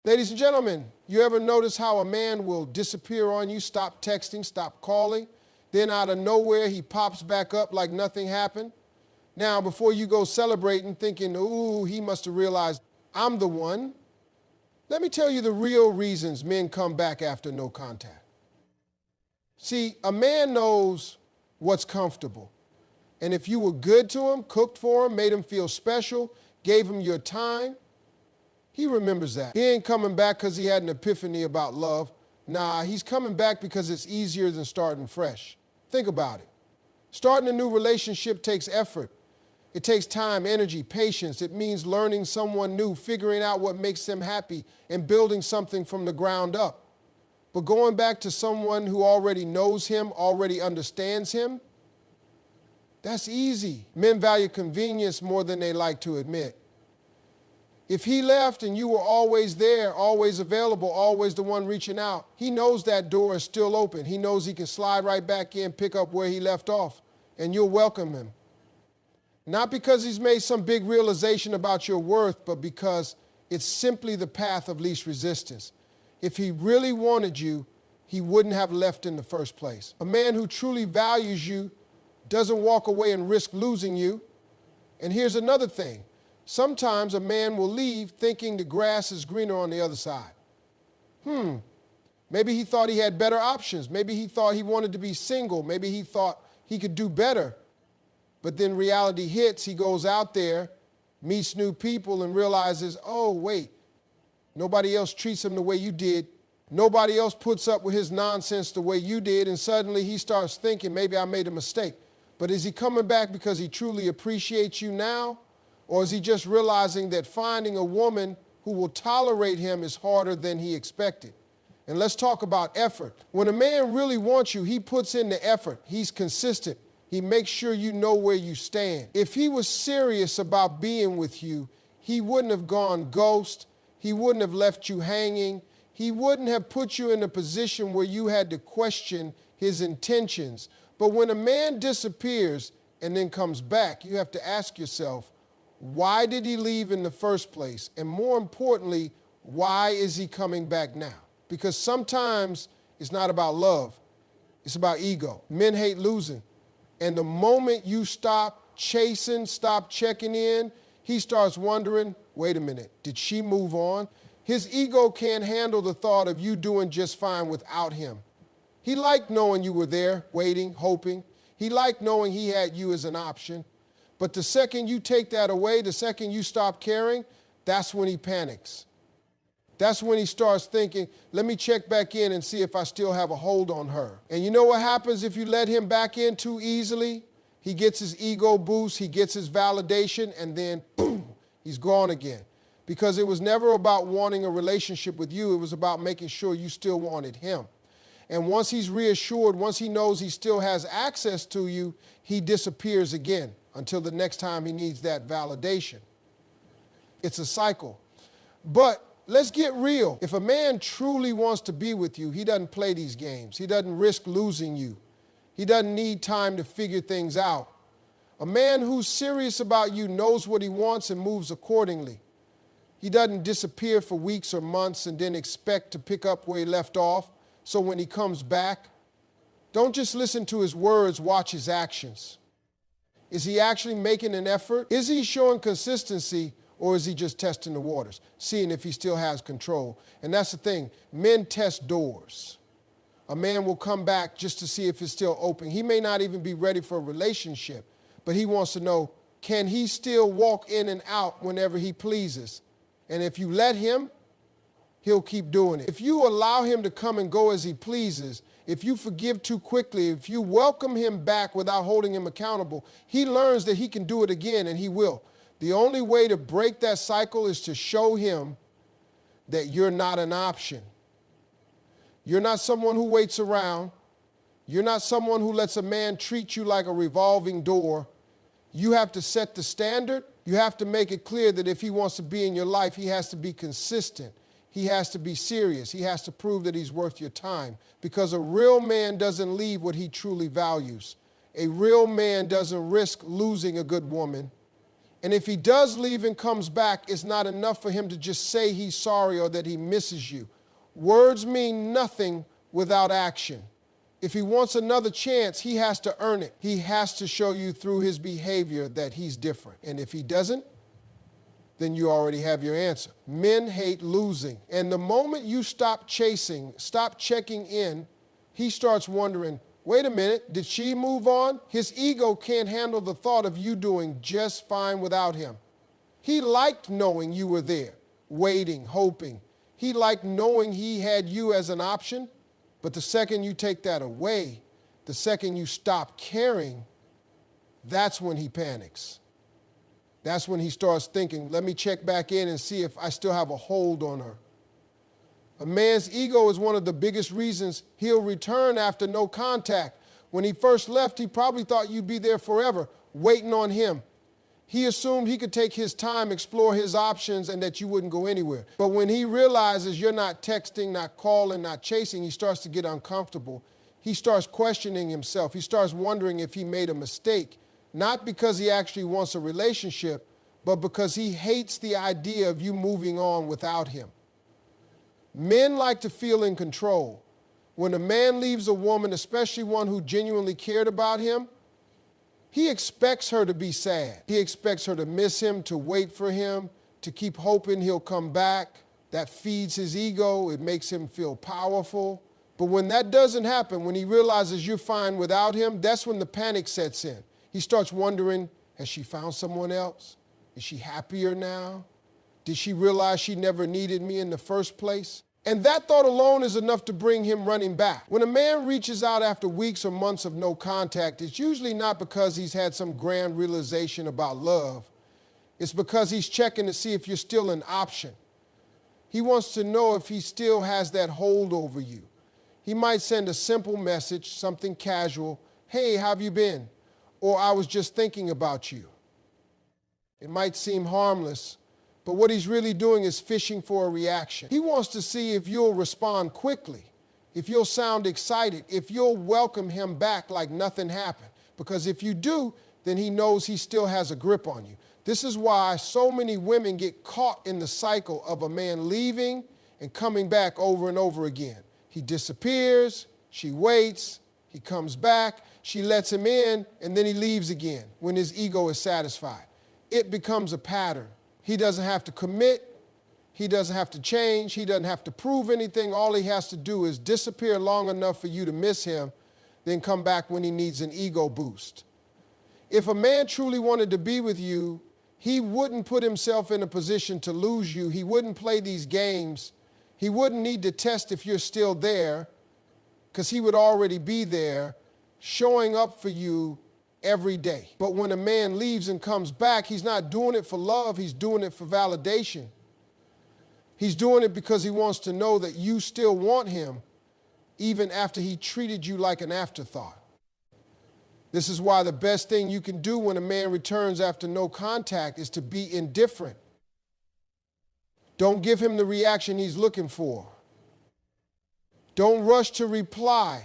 Ladies and gentlemen, you ever notice how a man will disappear on you, stop texting, stop calling, then out of nowhere he pops back up like nothing happened? Now, before you go celebrating thinking, ooh, he must have realized I'm the one, let me tell you the real reasons men come back after no contact. See, a man knows what's comfortable. And if you were good to him, cooked for him, made him feel special, gave him your time, he remembers that. He ain't coming back because he had an epiphany about love. Nah, he's coming back because it's easier than starting fresh. Think about it. Starting a new relationship takes effort. It takes time, energy, patience. It means learning someone new, figuring out what makes them happy, and building something from the ground up. But going back to someone who already knows him, already understands him, that's easy. Men value convenience more than they like to admit. If he left and you were always there, always available, always the one reaching out, he knows that door is still open. He knows he can slide right back in, pick up where he left off, and you'll welcome him. Not because he's made some big realization about your worth, but because it's simply the path of least resistance. If he really wanted you, he wouldn't have left in the first place. A man who truly values you doesn't walk away and risk losing you. And here's another thing. Sometimes a man will leave thinking the grass is greener on the other side. Maybe he thought he had better options. Maybe he thought he wanted to be single. Maybe he thought he could do better. But then reality hits, he goes out there, meets new people, and realizes, oh, wait, nobody else treats him the way you did. Nobody else puts up with his nonsense the way you did, and suddenly he starts thinking, maybe I made a mistake. But is he coming back because he truly appreciates you now? Or is he just realizing that finding a woman who will tolerate him is harder than he expected? And let's talk about effort. When a man really wants you, he puts in the effort. He's consistent. He makes sure you know where you stand. If he was serious about being with you, he wouldn't have gone ghost. He wouldn't have left you hanging. He wouldn't have put you in a position where you had to question his intentions. But when a man disappears and then comes back, you have to ask yourself, why did he leave in the first place? And more importantly, why is he coming back now? Because sometimes it's not about love. It's about ego. Men hate losing. And the moment you stop chasing, stop checking in, he starts wondering, wait a minute, did she move on? His ego can't handle the thought of you doing just fine without him. He liked knowing you were there, waiting, hoping. He liked knowing he had you as an option. But the second you take that away, the second you stop caring, that's when he panics. That's when he starts thinking, let me check back in and see if I still have a hold on her. And you know what happens if you let him back in too easily? He gets his ego boost, he gets his validation, and then boom, he's gone again. Because it was never about wanting a relationship with you, it was about making sure you still wanted him. And once he's reassured, once he knows he still has access to you, he disappears again until the next time he needs that validation. It's a cycle. But let's get real. If a man truly wants to be with you, he doesn't play these games. He doesn't risk losing you. He doesn't need time to figure things out. A man who's serious about you knows what he wants and moves accordingly. He doesn't disappear for weeks or months and then expect to pick up where he left off. So when he comes back, don't just listen to his words, watch his actions. Is he actually making an effort? Is he showing consistency, or is he just testing the waters, seeing if he still has control? And that's the thing. Men test doors. A man will come back just to see if it's still open. He may not even be ready for a relationship, but he wants to know, can he still walk in and out whenever he pleases? And if you let him, he'll keep doing it. If you allow him to come and go as he pleases, if you forgive too quickly, if you welcome him back without holding him accountable, he learns that he can do it again, and he will. The only way to break that cycle is to show him that you're not an option. You're not someone who waits around. You're not someone who lets a man treat you like a revolving door. You have to set the standard. You have to make it clear that if he wants to be in your life, he has to be consistent. He has to be serious. He has to prove that he's worth your time. Because a real man doesn't leave what he truly values. A real man doesn't risk losing a good woman. And if he does leave and comes back, it's not enough for him to just say he's sorry or that he misses you. Words mean nothing without action. If he wants another chance, he has to earn it. He has to show you through his behavior that he's different. And if he doesn't, then you already have your answer. Men hate losing. And the moment you stop chasing, stop checking in, he starts wondering, wait a minute, did she move on? His ego can't handle the thought of you doing just fine without him. He liked knowing you were there, waiting, hoping. He liked knowing he had you as an option. But the second you take that away, the second you stop caring, that's when he panics. That's when he starts thinking, let me check back in and see if I still have a hold on her. A man's ego is one of the biggest reasons he'll return after no contact. When he first left, he probably thought you'd be there forever, waiting on him. He assumed he could take his time, explore his options, and that you wouldn't go anywhere. But when he realizes you're not texting, not calling, not chasing, he starts to get uncomfortable. He starts questioning himself. He starts wondering if he made a mistake, not because he actually wants a relationship, but because he hates the idea of you moving on without him. Men like to feel in control. When a man leaves a woman, especially one who genuinely cared about him, he expects her to be sad. He expects her to miss him, to wait for him, to keep hoping he'll come back. That feeds his ego. It makes him feel powerful. But when that doesn't happen, when he realizes you're fine without him, that's when the panic sets in. He starts wondering, has she found someone else? Is she happier now? Did she realize she never needed me in the first place? And that thought alone is enough to bring him running back. When a man reaches out after weeks or months of no contact, it's usually not because he's had some grand realization about love. It's because he's checking to see if you're still an option. He wants to know if he still has that hold over you. He might send a simple message, something casual, hey, how have you been? Or I was just thinking about you. It might seem harmless, but what he's really doing is fishing for a reaction. He wants to see if you'll respond quickly, if you'll sound excited, if you'll welcome him back like nothing happened. Because if you do, then he knows he still has a grip on you. This is why so many women get caught in the cycle of a man leaving and coming back over and over again. He disappears, she waits, he comes back, she lets him in, and then he leaves again when his ego is satisfied. It becomes a pattern. He doesn't have to commit. He doesn't have to change. He doesn't have to prove anything. All he has to do is disappear long enough for you to miss him, then come back when he needs an ego boost. If a man truly wanted to be with you, he wouldn't put himself in a position to lose you. He wouldn't play these games. He wouldn't need to test if you're still there, because he would already be there, showing up for you every day. But when a man leaves and comes back, he's not doing it for love, he's doing it for validation. He's doing it because he wants to know that you still want him, even after he treated you like an afterthought. This is why the best thing you can do when a man returns after no contact is to be indifferent. Don't give him the reaction he's looking for. Don't rush to reply.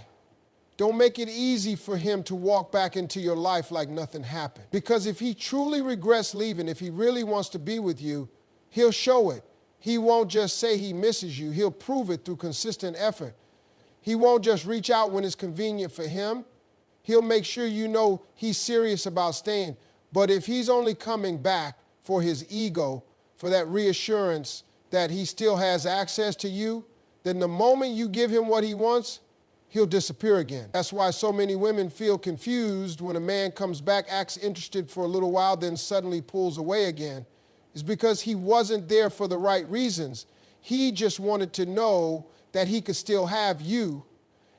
Don't make it easy for him to walk back into your life like nothing happened. Because if he truly regrets leaving, if he really wants to be with you, he'll show it. He won't just say he misses you. He'll prove it through consistent effort. He won't just reach out when it's convenient for him. He'll make sure you know he's serious about staying. But if he's only coming back for his ego, for that reassurance that he still has access to you, then the moment you give him what he wants, he'll disappear again. That's why so many women feel confused when a man comes back, acts interested for a little while, then suddenly pulls away again. It's because he wasn't there for the right reasons. He just wanted to know that he could still have you.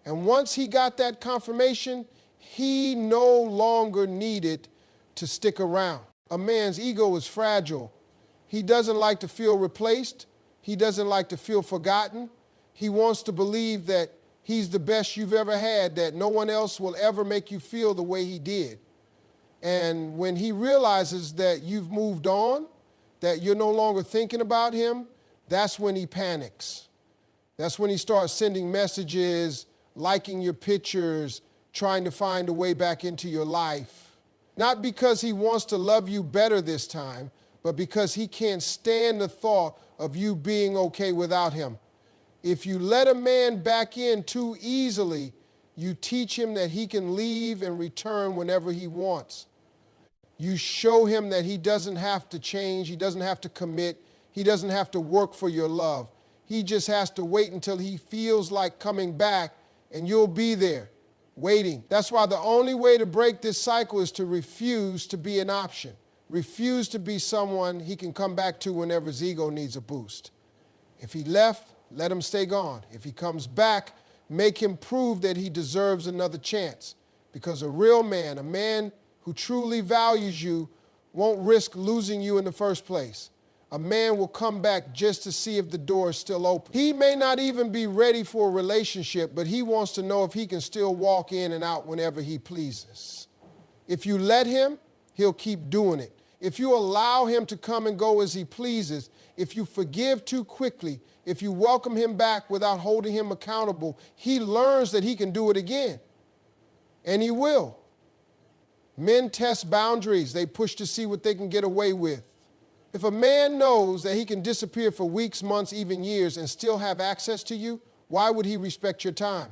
And once he got that confirmation, he no longer needed to stick around. A man's ego is fragile. He doesn't like to feel replaced. He doesn't like to feel forgotten. He wants to believe that he's the best you've ever had, that no one else will ever make you feel the way he did. And when he realizes that you've moved on, that you're no longer thinking about him, that's when he panics. That's when he starts sending messages, liking your pictures, trying to find a way back into your life. Not because he wants to love you better this time, but because he can't stand the thought of you being okay without him. If you let a man back in too easily, you teach him that he can leave and return whenever he wants. You show him that he doesn't have to change, he doesn't have to commit, he doesn't have to work for your love. He just has to wait until he feels like coming back, and you'll be there, waiting. That's why the only way to break this cycle is to refuse to be an option. Refuse to be someone he can come back to whenever his ego needs a boost. If he left, let him stay gone. If he comes back, make him prove that he deserves another chance. Because a real man, a man who truly values you, won't risk losing you in the first place. A man will come back just to see if the door is still open. He may not even be ready for a relationship, but he wants to know if he can still walk in and out whenever he pleases. If you let him, he'll keep doing it. If you allow him to come and go as he pleases, if you forgive too quickly, if you welcome him back without holding him accountable, he learns that he can do it again. And he will. Men test boundaries. They push to see what they can get away with. If a man knows that he can disappear for weeks, months, even years and still have access to you, why would he respect your time?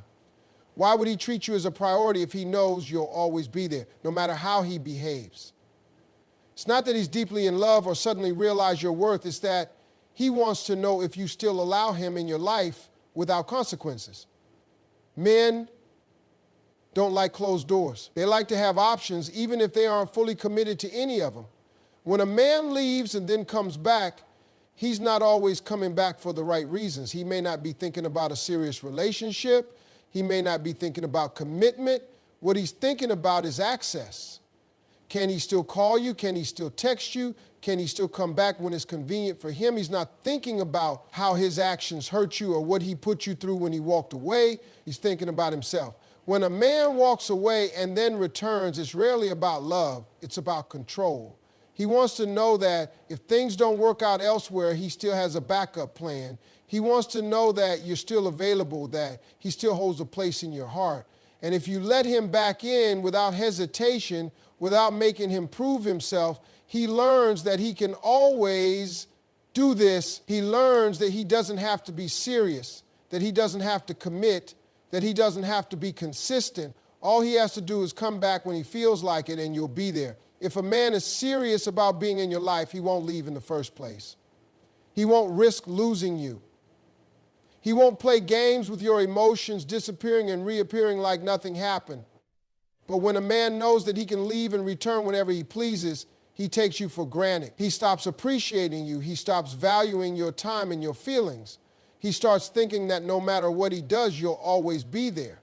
Why would he treat you as a priority if he knows you'll always be there, no matter how he behaves? It's not that he's deeply in love or suddenly realize your worth. It's that he wants to know if you still allow him in your life without consequences. Men don't like closed doors. They like to have options even if they aren't fully committed to any of them. When a man leaves and then comes back, he's not always coming back for the right reasons. He may not be thinking about a serious relationship. He may not be thinking about commitment. What he's thinking about is access. Can he still call you? Can he still text you? Can he still come back when it's convenient for him? He's not thinking about how his actions hurt you or what he put you through when he walked away. He's thinking about himself. When a man walks away and then returns, it's rarely about love. It's about control. He wants to know that if things don't work out elsewhere, he still has a backup plan. He wants to know that you're still available, that he still holds a place in your heart. And if you let him back in without hesitation, without making him prove himself, he learns that he can always do this. He learns that he doesn't have to be serious, that he doesn't have to commit, that he doesn't have to be consistent. All he has to do is come back when he feels like it, and you'll be there. If a man is serious about being in your life, he won't leave in the first place. He won't risk losing you. He won't play games with your emotions, disappearing and reappearing like nothing happened. But when a man knows that he can leave and return whenever he pleases, he takes you for granted. He stops appreciating you. He stops valuing your time and your feelings. He starts thinking that no matter what he does, you'll always be there.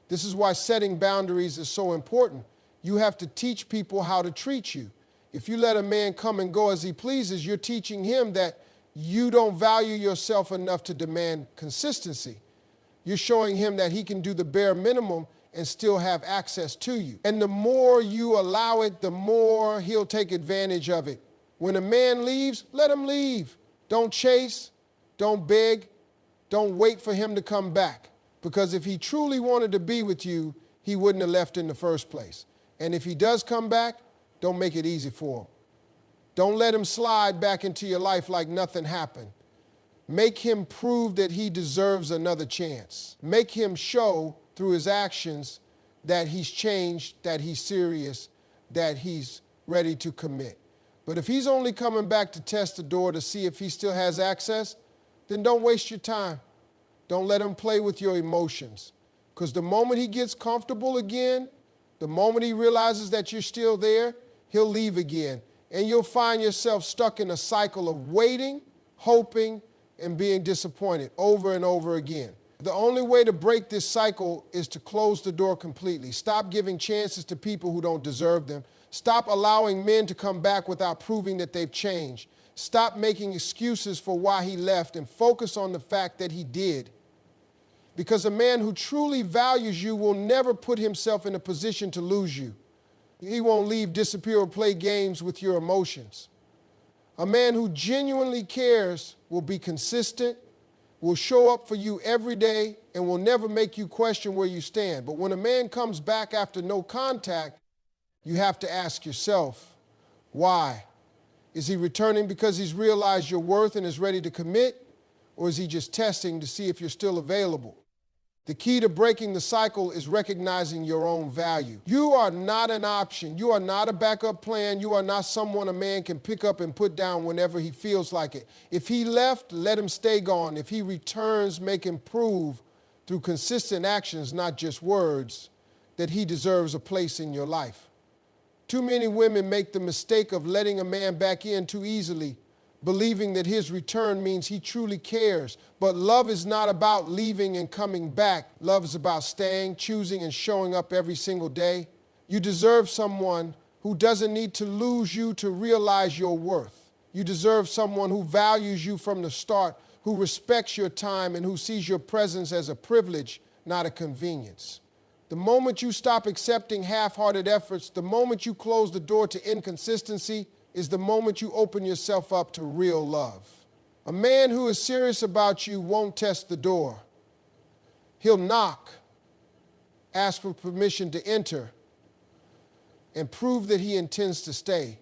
This is why setting boundaries is so important. You have to teach people how to treat you. If you let a man come and go as he pleases, you're teaching him that you don't value yourself enough to demand consistency. You're showing him that he can do the bare minimum and still have access to you. And the more you allow it, the more he'll take advantage of it. When a man leaves, let him leave. Don't chase, don't beg, don't wait for him to come back. Because if he truly wanted to be with you, he wouldn't have left in the first place. And if he does come back, don't make it easy for him. Don't let him slide back into your life like nothing happened. Make him prove that he deserves another chance. Make him show through his actions that he's changed, that he's serious, that he's ready to commit. But if he's only coming back to test the door to see if he still has access, then don't waste your time. Don't let him play with your emotions. Because the moment he gets comfortable again, the moment he realizes that you're still there, he'll leave again. And you'll find yourself stuck in a cycle of waiting, hoping, and being disappointed over and over again. The only way to break this cycle is to close the door completely. Stop giving chances to people who don't deserve them. Stop allowing men to come back without proving that they've changed. Stop making excuses for why he left and focus on the fact that he did. Because a man who truly values you will never put himself in a position to lose you. He won't leave, disappear, or play games with your emotions. A man who genuinely cares will be consistent, will show up for you every day, and will never make you question where you stand. But when a man comes back after no contact, You have to ask yourself, why? Is he returning because he's realized your worth and is ready to commit? Or is he just testing to see if you're still available? The key to breaking the cycle is recognizing your own value. You are not an option. You are not a backup plan. You are not someone a man can pick up and put down whenever he feels like it. If he left, let him stay gone. If he returns, make him prove through consistent actions, not just words, that he deserves a place in your life. Too many women make the mistake of letting a man back in too easily, believing that his return means he truly cares. But love is not about leaving and coming back. Love is about staying, choosing, and showing up every single day. You deserve someone who doesn't need to lose you to realize your worth. You deserve someone who values you from the start, who respects your time, and who sees your presence as a privilege, not a convenience. The moment you stop accepting half-hearted efforts, the moment you close the door to inconsistency, is the moment you open yourself up to real love. A man who is serious about you won't test the door. He'll knock, ask for permission to enter, and prove that he intends to stay.